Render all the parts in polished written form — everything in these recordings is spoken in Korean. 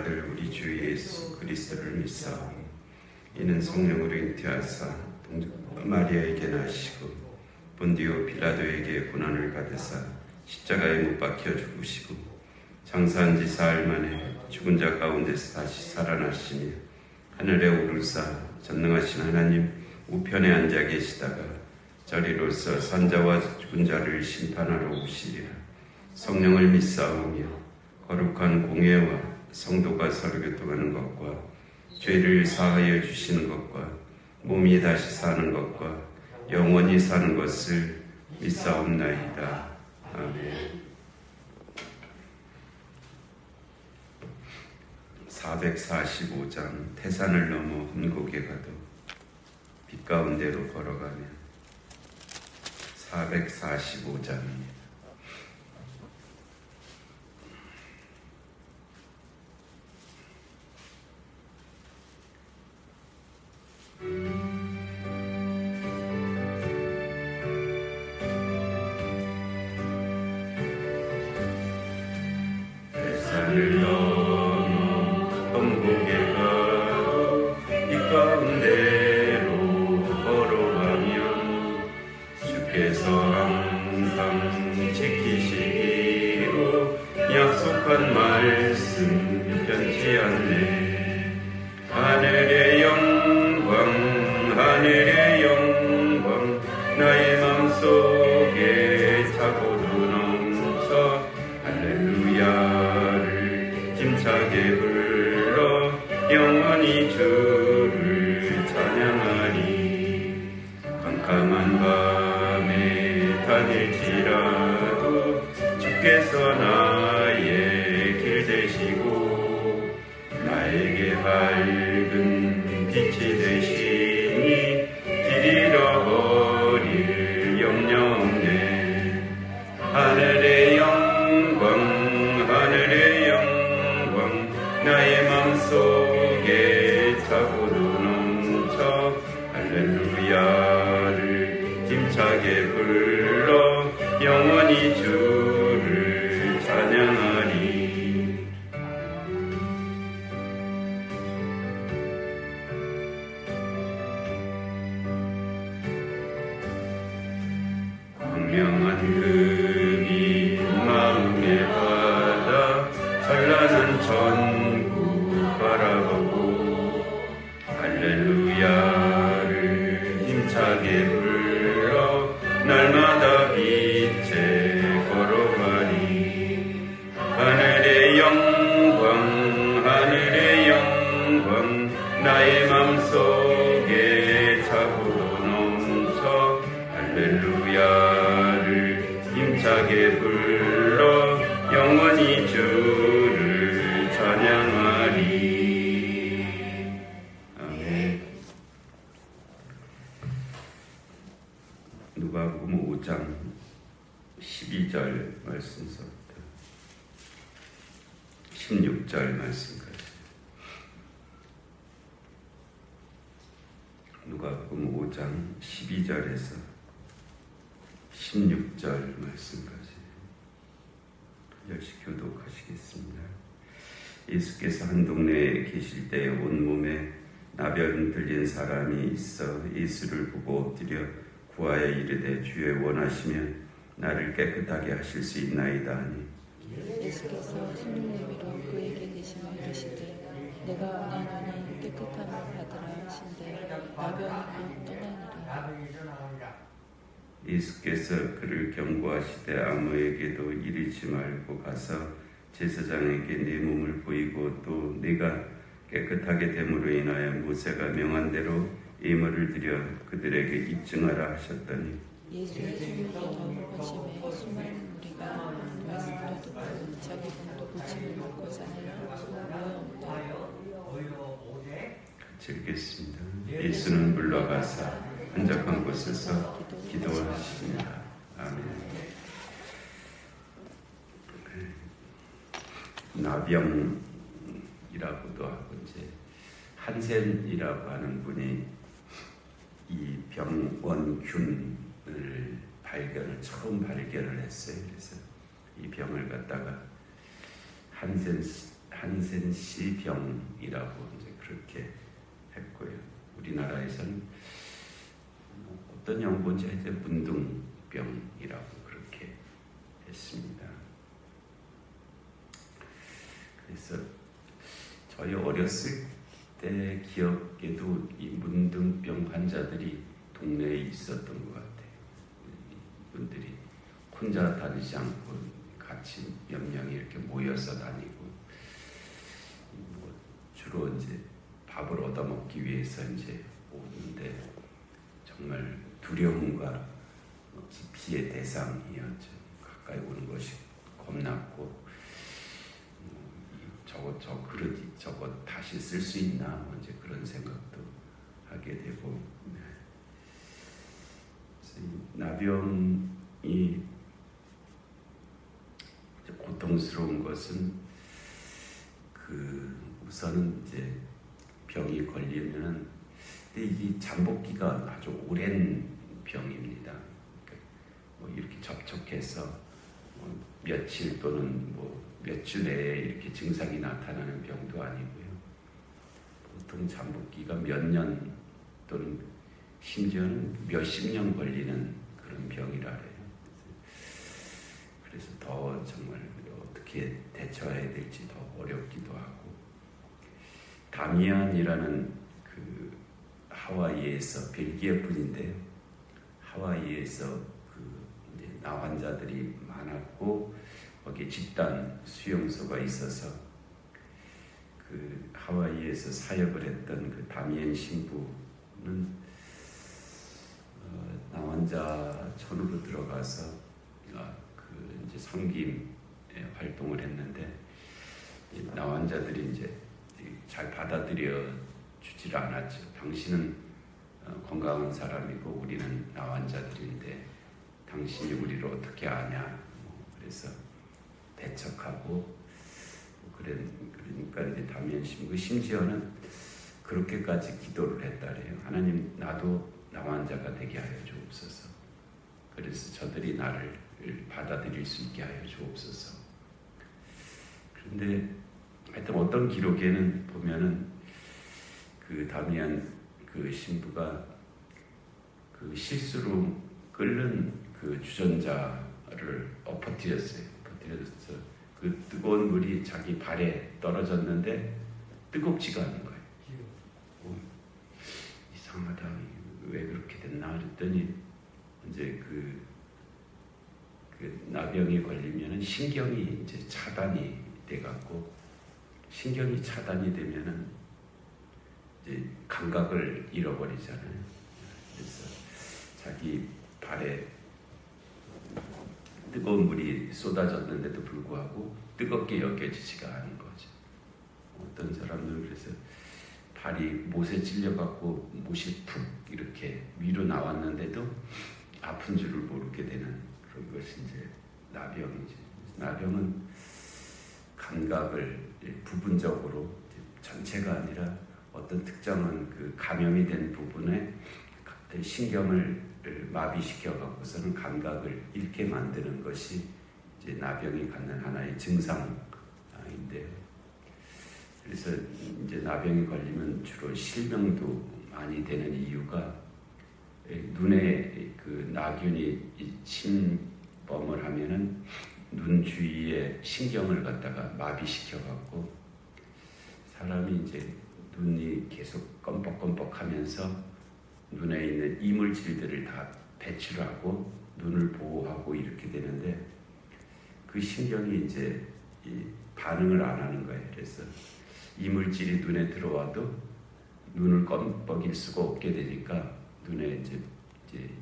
아들 우리 주 예수 그리스도를 믿사오니 이는 성령으로 잉태하사 마리아에게 나시고 본디오 빌라도에게 고난을 받으사 십자가에 못 박혀 죽으시고 장사한 지 사흘 만에 죽은 자 가운데서 다시 살아나시며 하늘에 오르사 전능하신 하나님 우편에 앉아 계시다가 저리로서 산자와 죽은 자를 심판하러 오시리라. 성령을 믿사오며 거룩한 공회와 성도가 서로 교통하는 것과 죄를 사하여 주시는 것과 몸이 다시 사는 것과 영원히 사는 것을 믿사옵나이다. 아멘. 445장 태산을 넘어 혼곡에 가도 빛 가운데로 걸어가면 445장입니다. 태산을 넘어 혼곡에 가도 빛 가운데로 걸어가면 주께서 항상 지키시기로 약속한 말씀 변치 않네. 하늘의 영광 하늘의 영광 나의 맘속에 차고도 넘쳐 할렐루야를 힘차게 불러 영원히 주를 찬양하리. 캄캄한 밤에 다닐지라도 주께서 나의 길 되시고 나에게 밝은 빛이 되시니 길 잃어버릴 염려 없네. 하늘의 영광 하늘의 영광 나의 맘속에 차고도 넘쳐 할렐루야를 힘차게 불러 영원히 주를 찬양하리. 광명한 금이 마음에 받아 찬란한 전국 바라보고 할렐루야를 힘차게 불러 날마다 빛에 걸어가리. 하늘의 영광 하늘의 영광 나의 맘속에 차고 넘쳐 할렐루야를 힘차게 불러 영원히 주를 찬양하리. 아멘. 누가복음 5장 12절 말씀서부터 16절 말씀까지. 누가복음 5장 12절에서 16절 말씀까지 열시 교독하시겠습니다. 예수께서 한 동네에 계실 때 온몸에 나병 들린 사람이 있어 예수를 보고 엎드려 구하여 이르되 주여 원하시면 나를 깨끗하게 하실 수 있나이다 하니 예수께서 손을 내밀어 그에게 대시며 이르시되 내가 원하노니 깨끗함을 받으라 하신대 나병이 곧 떠나니라. 예수께서 그를 경고하시되 아무에게도 이르지 말고 가서 제사장에게 네 몸을 보이고 또 네가 깨끗하게 됨으로 인하여 모세가 명한 대로 예물을 드려 그들에게 입증하라 하셨더니 예수의 손이 너무 거심에 수많은 무리가 말씀을 듣고 자기 몸도 고침을 받고자 하여 같이 읽겠습니다. 예수는 물러가사 한적한 곳에서 기도하시니라. 아멘. 나병이라고도 하고 이제 한센이라고 하는 분이 이 병원균을 처음 발견을 했어요. 그래서 이 병을 갖다가 한센시 병이라고 이제 그렇게 했고요. 우리나라에서는 어떤 연구인지 하여튼 문둥병이라고 그렇게 했습니다. 그래서 저희 어렸을 때 기억에도 이 문둥병 환자들이 동네에 있었던 것 같아요. 이분들이 혼자 다니지 않고 같이 몇 명이 이렇게 모여서 다니고 뭐 주로 이제 밥을 얻어먹기 위해서 이제 오는데 정말 두려움과 기피의 대상이었죠. 가까이 오는 것이 겁났고 저 그릇이 저거 다시 쓸 수 있나 뭐 이제 그런 생각도 하게 되고 나병이 고통스러운 것은 우선은 이제 병이 걸리면은 근데 이게 잠복기가 아주 오랜 병입니다. 그러니까 뭐 이렇게 접촉해서 며칠 또는 뭐 몇 주 내에 이렇게 증상이 나타나는 병도 아니고요. 보통 잠복기가 몇 년 또는 심지어는 몇십 년 걸리는 그런 병이라 해요. 그래서 더 정말 어떻게 대처해야 될지 더 어렵기도 하고 다미안이라는 그 하와이에서 벨기에 분인데요. 하와이에서 이제 나 환자들이 많았고 거기에 집단 수용소가 있어서 그 하와이에서 사역을 했던 그 다미안 신부는 나 환자 천으로 들어가서 그 이제 섬김 활동을 했는데 나 환자들이 이제 잘 받아들여 주질 않았죠. 당신은 건강한 사람이고 우리는 나 환자들인데 당신이 우리를 어떻게 아냐. 그래서 배척하고 그러니까 이제 다미안 신부 심지어는 그렇게까지 기도를 했다래요. 하나님 나도 나 환자가 되게 하여 주옵소서. 그래서 저들이 나를 받아들일 수 있게 하여 주옵소서. 그런데 하여튼 어떤 기록에는 보면은 그 다미안 그 신부가 그 실수로 끓는 그 주전자를 엎어뜨렸어요. 엎어뜨려서 그 뜨거운 물이 자기 발에 떨어졌는데 뜨겁지가 않은 거예요. 이상하다. 왜 그렇게 됐나 그랬더니 이제 그 나병이 걸리면은 신경이 이제 차단이 돼갖고 신경이 차단이 되면은 이제 감각을 잃어버리잖아요. 그래서 자기 발에 뜨거운 물이 쏟아졌는데도 불구하고 뜨겁게 여겨지지가 않은 거죠. 어떤 사람들은 그래서 발이 못에 찔려갖고 못이 푹 이렇게 위로 나왔는데도 아픈 줄을 모르게 되는 그런 것이 이제 나병이죠. 나병은 감각을 부분적으로 전체가 아니라 어떤 특정한 그 감염이 된 부분에 신경을 마비시켜 갖고서는 감각을 잃게 만드는 것이 이제 나병이 갖는 하나의 증상인데요. 그래서 이제 나병이 걸리면 주로 실명도 많이 되는 이유가 눈에 그 나균이 침범을 하면은 눈 주위에 신경을 갖다가 마비시켜 갖고 사람이 이제 눈이 계속 껌뻑껌뻑하면서 눈에 있는 이물질들을 다 배출하고 눈을 보호하고 이렇게 되는데 그 신경이 이제 반응을 안 하는 거예요. 그래서 이물질이 눈에 들어와도 눈을 껌뻑일 수가 없게 되니까 눈에 이제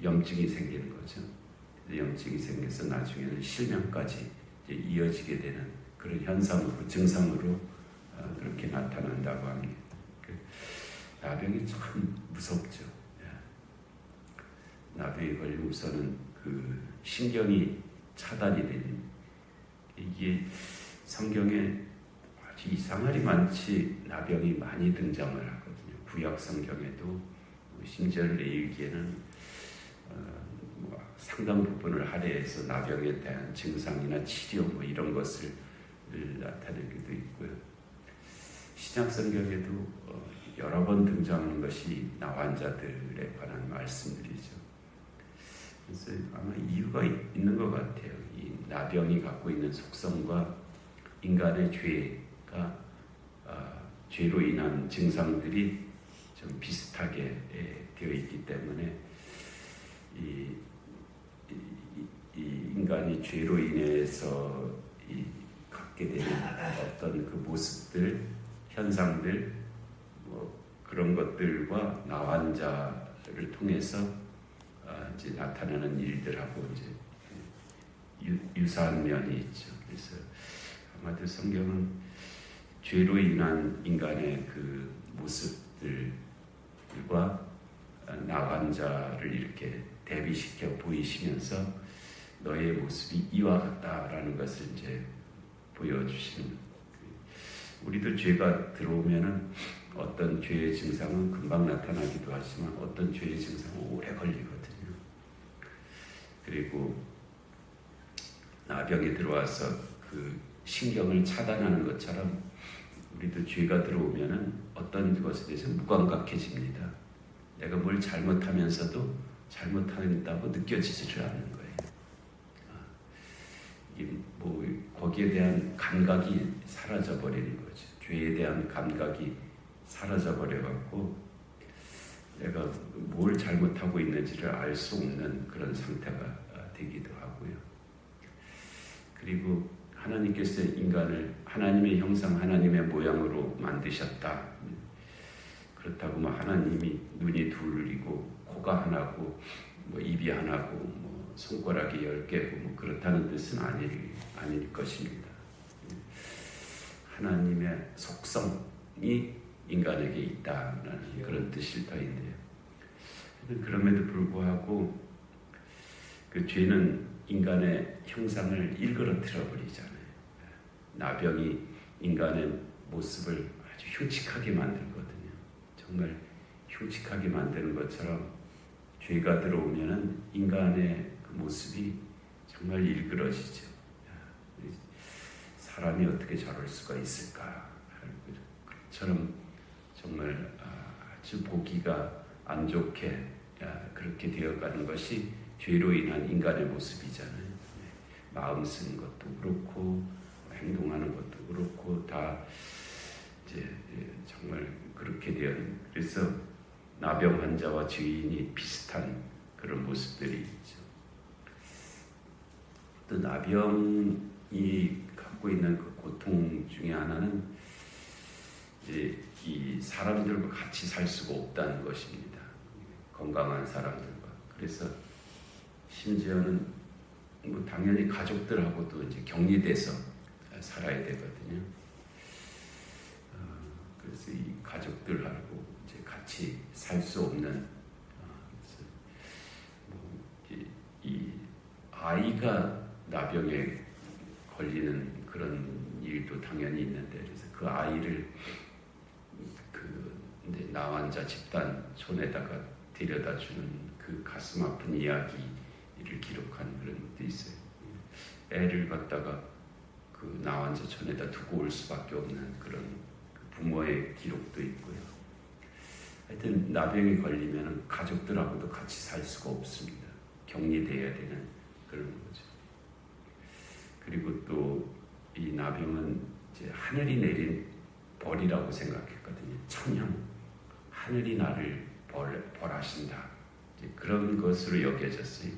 염증이 생기는 거죠. 염증이 생겨서 나중에는 실명까지 이제 이어지게 되는 그런 현상으로 증상으로 그렇게 나타난다고 합니다. 나병이 참 무섭죠. 나병이 걸리면 우선은 그 신경이 차단이 되는 이게 성경에 아주 이상하리 많지 나병이 많이 등장을 하거든요. 구약 성경에도 심지어 레위기에는 상당 부분을 할애해서 나병에 대한 증상이나 치료 뭐 이런 것을 나타내기도 있고요. 신약 성경에도 여러 번 등장하는 것이 나환자들에 관한 말씀들이죠. 그래서 아마 이유가 있는 것 같아요. 이 나병이 갖고 있는 속성과 인간의 죄가 죄로 인한 증상들이 좀 비슷하게 되어 있기 때문에 이 인간이 죄로 인해서 갖게 되는 어떤 그 모습들, 현상들, 뭐 그런 것들과 나환자를 통해서 이제 나타나는 일들하고 이제 유사한 면이 있죠. 그래서 아마도 성경은 죄로 인한 인간의 그 모습들과 나환자를 이렇게 대비시켜 보이시면서 너의 모습이 이와 같다라는 것을 이제 보여주시는. 우리도 죄가 들어오면은 어떤 죄의 증상은 금방 나타나기도 하지만 어떤 죄의 증상은 오래 걸리거든요. 그리고 나병이 들어와서 그 신경을 차단하는 것처럼 우리도 죄가 들어오면은 어떤 것에 대해서 무감각해집니다. 내가 뭘 잘못하면서도 잘못한다고 느껴지지를 않는 거예요. 뭐 거기에 대한 감각이 사라져 버리는 거죠. 죄에 대한 감각이 사라져 버려 갖고 내가 뭘 잘못하고 있는지를 알 수 없는 그런 상태가 되기도 하고요. 그리고 하나님께서 인간을 하나님의 형상, 하나님의 모양으로 만드셨다. 그렇다고 뭐 하나님이 눈이 둘이고 코가 하나고 뭐 입이 하나고 뭐 손가락이 10개고 뭐 그렇다는 뜻은 아닐 것입니다. 하나님의 속성이 인간에게 있다라는 그런 뜻일 터인데요. 그럼에도 불구하고 그 죄는 인간의 형상을 일그러뜨려 버리잖아요. 나병이 인간의 모습을 아주 흉측하게 만들거든요. 정말 흉측하게 만드는 것처럼 죄가 들어오면은 인간의 그 모습이 정말 일그러지죠. 사람이 어떻게 저럴 수가 있을까? 그처럼 정말 아주 보기가 안 좋게 그렇게 되어가는 것이 죄로 인한 인간의 모습이잖아요. 마음 쓰는 것도 그렇고 행동하는 것도 그렇고 다 이제 정말 그렇게 되는. 그래서 나병 환자와 죄인이 비슷한 그런 모습들이 있죠. 또 나병이 갖고 있는 그 고통 중에 하나는 이제 이 사람들과 같이 살 수가 없다는 것입니다. 건강한 사람들과. 그래서 심지어는 뭐 당연히 가족들하고도 이제 격리돼서 살아야 되거든요. 그래서 이 가족들하고 이제 같이 살 수 없는 이 아이가 나병에 걸리는 그런 일도 당연히 있는데, 그래서 그 아이를 그 이제 나환자 집단 손에다가 데려다 주는 그 가슴 아픈 이야기를 기록한 그런 것도 있어요. 애를 갖다가 그 나환자 손에다 두고 올 수밖에 없는 그런 부모의 기록도 있고요. 하여튼 나병이 걸리면 가족들하고도 같이 살 수가 없습니다. 격리돼야 되는 그런 거죠. 그리고 또 이 나병은 이제 하늘이 내린 벌이라고 생각했거든요. 천형, 하늘이 나를 벌하신다. 그런 것으로 여겨졌어요.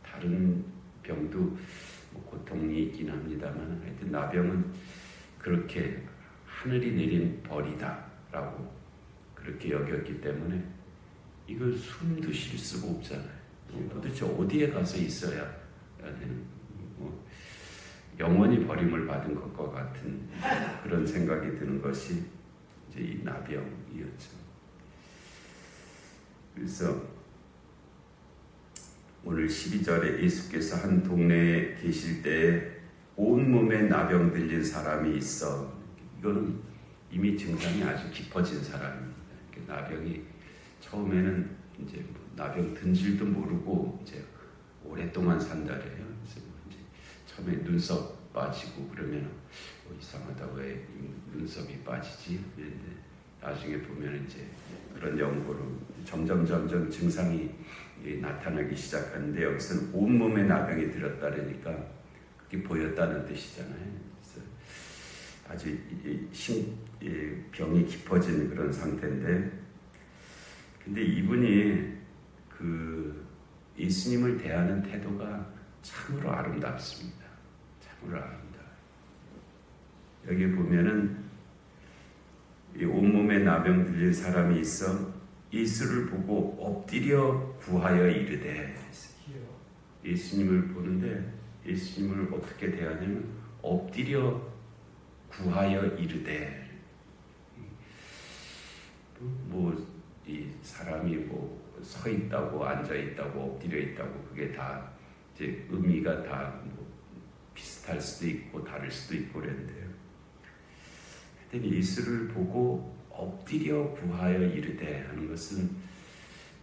다른 병도 뭐 고통이 있긴 합니다만 하여튼 나병은 그렇게 하늘이 내린 벌이다라고 그렇게 여겼기 때문에 이걸 숨도 쉴 수가 없잖아요. 도대체 어디에 가서 있어야 되는, 영원히 버림을 받은 것과 같은 그런 생각이 드는 것이 이제 이 나병이었죠. 그래서 오늘 12절에 예수께서 한 동네에 계실 때에 온몸에 나병 들린 사람이 있어. 이거는 이미 증상이 아주 깊어진 사람입니다. 나병이 처음에는 이제 나병 든질도 모르고 이제 오랫동안 산다래요. 그래서 이제 처음에 눈썹 빠지고 그러면 이상하다, 왜 눈썹이 빠지지? 그런데 나중에 보면 이제 그런 연고로 점점 증상이 나타나기 시작하는데, 여기서는 온몸에 나병이 들었다니까 그게 보였다는 뜻이잖아요. 그래서 아주 병이 깊어진 그런 상태인데, 근데 이분이 그 예수님을 대하는 태도가 참으로 아름답습니다. 참으로 아름다워요. 여기 보면은 이 온몸에 나병 들린 사람이 있어 예수를 보고 엎드려 구하여 이르되, 예수님을 보는데 예수님을 어떻게 대하냐면 엎드려 구하여 이르되, 이 사람이 서 있다고 앉아 있다고 엎드려 있다고 그게 다 이제 의미가 다 비슷할 수도 있고 다를 수도 있고 그랬는데요. 하여튼 예수를 보고 엎드려 구하여 이르되 하는 것은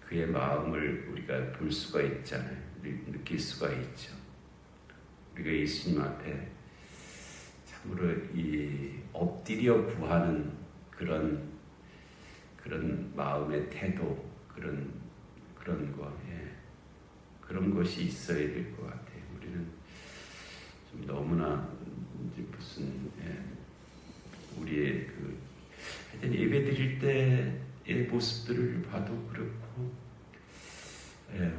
그의 마음을 우리가 볼 수가 있잖아요. 느낄 수가 있죠. 우리가 예수님 앞에 참으로 이 엎드려 구하는 그런 마음의 태도, 그런 것이 있어야 될 것 같아요. 우리는 좀 너무나 이제 우리의 하여튼 예배 드릴 때의 모습들을 봐도 그렇고,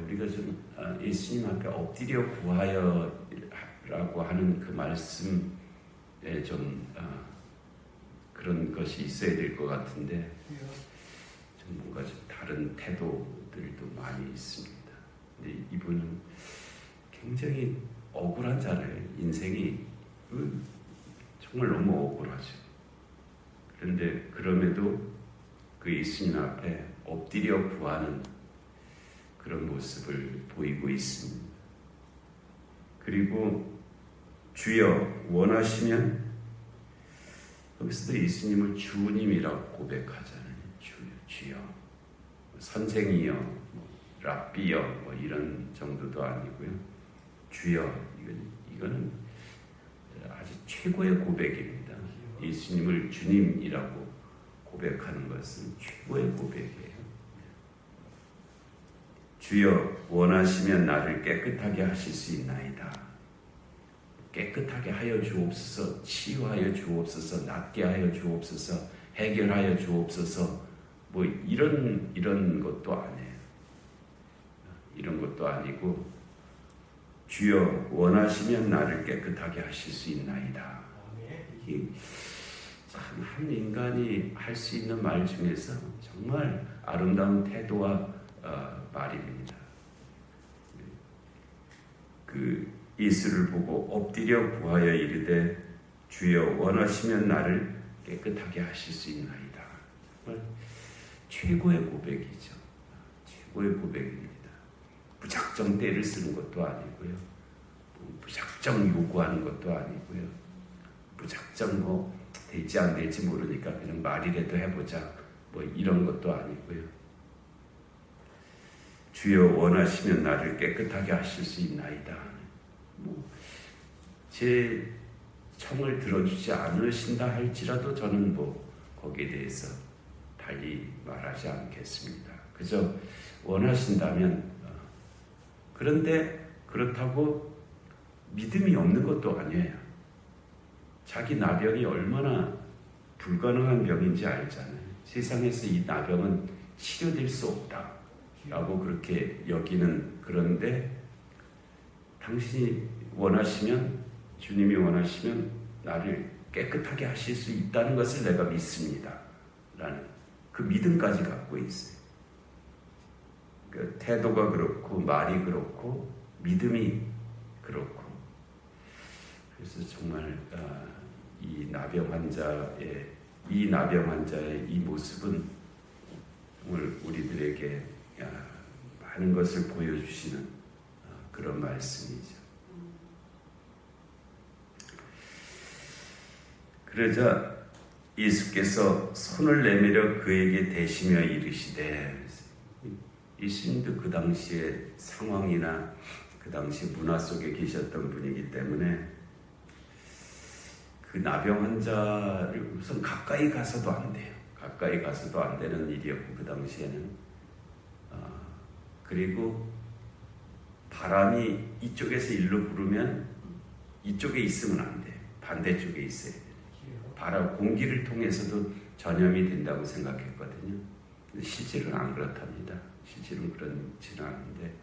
우리가 좀 예수님 앞에 엎드려 구하여라고 하는 그 말씀에 좀 그런 것이 있어야 될 것 같은데, 좀 뭔가 좀 다른 태도들도 많이 있습니다. 근데 이분은 굉장히 억울하잖아요. 인생이 정말 너무 억울하죠. 그런데 그럼에도 그 예수님 앞에 엎드려 구하는 그런 모습을 보이고 있습니다. 그리고 주여 원하시면, 여기서도 예수님을 주님이라고 고백하잖아요. 주여, 선생이여, 랍비여 이런 정도도 아니고요. 주여, 이거는 아주 최고의 고백입니다. 예수님을 주님이라고 고백하는 것은 최고의 고백이에요. 주여 원하시면 나를 깨끗하게 하실 수 있나이다. 깨끗하게 하여 주옵소서, 치유하여 주옵소서, 낫게 하여 주옵소서, 해결하여 주옵소서, 이런 것도 아니에요. 이런 것도 아니고, 주여 원하시면 나를 깨끗하게 하실 수 있나이다. 이게 참 한 인간이 할 수 있는 말 중에서 정말 아름다운 태도와 말입니다. 그 예수를 보고 엎드려 구하여 이르되 주여 원하시면 나를 깨끗하게 하실 수 있나이다. 정말 최고의 고백이죠. 최고의 고백입니다. 무작정 때를 쓰는 것도 아니고요. 무작정 요구하는 것도 아니고요. 무작정 될지 안 될지 모르니까 그냥 말이라도 해보자 이런 것도 아니고요. 주여 원하시면 나를 깨끗하게 하실 수 있나이다. 제 청을 들어주지 않으신다 할지라도 저는 거기에 대해서 달리 말하지 않겠습니다. 그저 원하신다면, 그런데 그렇다고 믿음이 없는 것도 아니에요. 자기 나병이 얼마나 불가능한 병인지 알잖아요. 세상에서 이 나병은 치료될 수 없다 라고 그렇게 여기는, 그런데 당신이 원하시면, 주님이 원하시면 나를 깨끗하게 하실 수 있다는 것을 내가 믿습니다 라는 그 믿음까지 갖고 있어요. 그 태도가 그렇고 말이 그렇고 믿음이 그렇고, 그래서 정말 이 나병 환자의 이 모습은 정말 우리들에게 많은 것을 보여주시는 그런 말씀이죠. 그러자 예수께서 손을 내밀어 그에게 대시며 이르시되, 예수님도 그 당시의 상황이나 그 당시 문화 속에 계셨던 분이기 때문에 그 나병 환자를 우선 가까이 가서도 안 돼요. 가까이 가서도 안 되는 일이었고 그 당시에는 그리고 바람이 이쪽에서 일로 불으면 이쪽에 있으면 안 돼요. 반대쪽에 있어야 돼요. 바람 공기를 통해서도 전염이 된다고 생각했거든요. 근데 실제로는 안 그렇답니다. 실제로는 그렇지는 않은데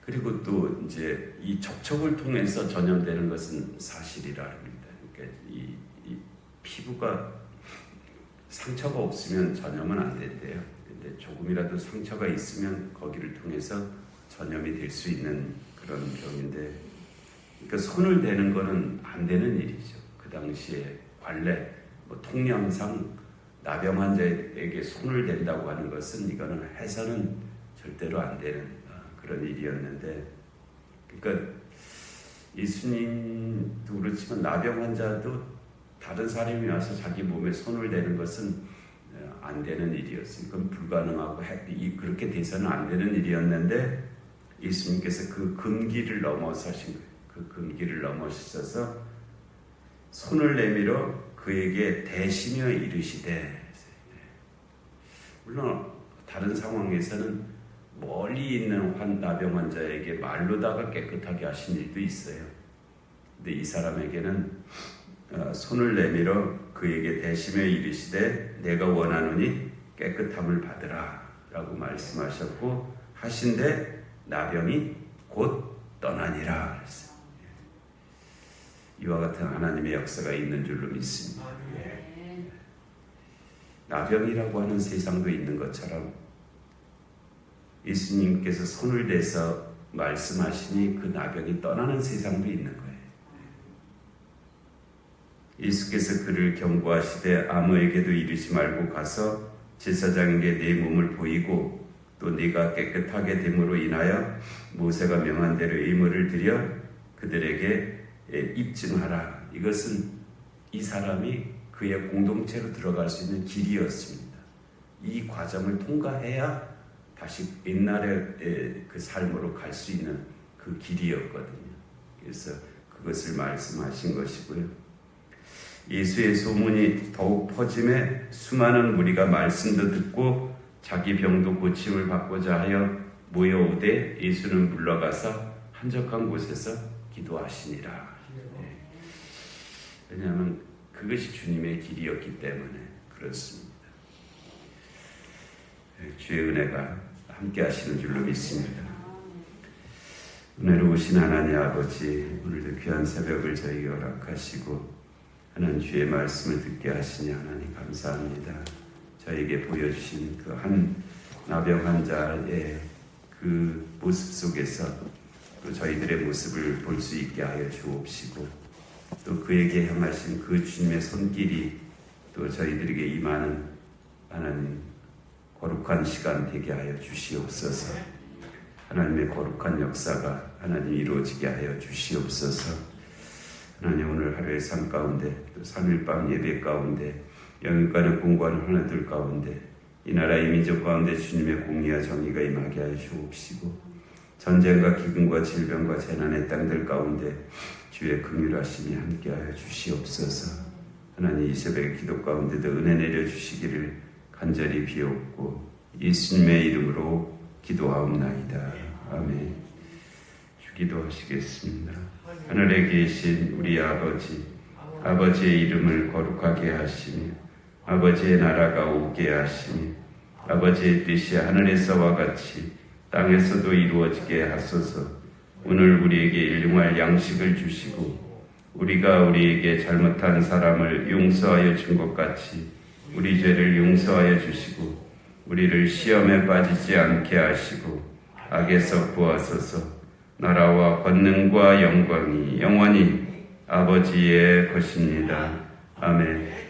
그리고 또 이제 이 접촉을 통해서 전염되는 것은 사실이라 합니다. 그러니까 이 피부가 상처가 없으면 전염은 안 된대요. 근데 조금이라도 상처가 있으면 거기를 통해서 전염이 될 수 있는 그런 병인데, 그러니까 손을 대는 거는 안 되는 일이죠. 그 당시에 관례, 뭐 통념상 나병 환자에게 손을 댄다고 하는 것은 이거는 해서는 절대로 안 되는 그런 일이었는데, 그러니까 예수님도 그렇지만 나병 환자도 다른 사람이 와서 자기 몸에 손을 대는 것은 안 되는 일이었어요. 그건 불가능하고 그렇게 돼서는 안 되는 일이었는데 예수님께서 그 금기를 넘어서신 거예요. 그 금기를 넘어서서 손을 내밀어 그에게 대시며 이르시되, 물론 다른 상황에서는 멀리 있는 나병 환자에게 말로다가 깨끗하게 하신 일도 있어요. 근데 이 사람에게는 손을 내밀어 그에게 대시며 이르시되 내가 원하노니 깨끗함을 받으라 라고 말씀하셨고 하신데 나병이 곧 떠나니라 그랬어요. 이와 같은 하나님의 역사가 있는 줄로 믿습니다. 나병이라고 하는 세상도 있는 것처럼 예수님께서 손을 대서 말씀하시니 그 나병이 떠나는 세상도 있는 거예요. 예수께서 그를 경고하시되 아무에게도 이르지 말고 가서 제사장에게 네 몸을 보이고 또 네가 깨끗하게 됨으로 인하여 모세가 명한 대로 의무를 드려 그들에게 입증하라. 이것은 이 사람이 그의 공동체로 들어갈 수 있는 길이었습니다. 이 과정을 통과해야 다시 옛날의 그 삶으로 갈 수 있는 그 길이었거든요. 그래서 그것을 말씀하신 것이고요. 예수의 소문이 더욱 퍼짐에 수많은 무리가 말씀도 듣고 자기 병도 고침을 받고자 하여 모여오되 예수는 물러가서 한적한 곳에서 기도하시니라. 네. 왜냐하면 그것이 주님의 길이었기 때문에 그렇습니다. 주의 은혜가 함께 하시는 줄로 믿습니다. 은혜로우신 하나님 아버지, 오늘도 귀한 새벽을 저희에게 허락하시고 하나님 주의 말씀을 듣게 하시니 하나님 감사합니다. 저에게 보여주신 그 한 나병 환자의 그 모습 속에서 또 저희들의 모습을 볼 수 있게 하여 주옵시고 또 그에게 향하신 그 주님의 손길이 또 저희들에게 임하는 하나님 거룩한 시간 되게 하여 주시옵소서. 하나님의 거룩한 역사가 하나님 이루어지게 하여 주시옵소서. 하나님 오늘 하루의 삶 가운데 또 3일 밤 예배 가운데 영육간의 공부하는 하나들 가운데 이 나라의 민족 가운데 주님의 공의와 정의가 임하게 하여 주옵시고 전쟁과 기근과 질병과 재난의 땅들 가운데 주의 긍휼하심이 함께하여 주시옵소서. 하나님 이 새벽의 기도 가운데도 은혜 내려주시기를 간절히 비옵고 예수님의 이름으로 기도하옵나이다. 아멘. 기도하시겠습니다. 하늘에 계신 우리 아버지, 아버지의 이름을 거룩하게 하시며 아버지의 나라가 오게 하시며 아버지의 뜻이 하늘에서와 같이 땅에서도 이루어지게 하소서. 오늘 우리에게 일용할 양식을 주시고 우리가 우리에게 잘못한 사람을 용서하여 준 것 같이 우리 죄를 용서하여 주시고 우리를 시험에 빠지지 않게 하시고 악에서 구하소서. 나라와 권능과 영광이 영원히 아버지의 것입니다. 아멘.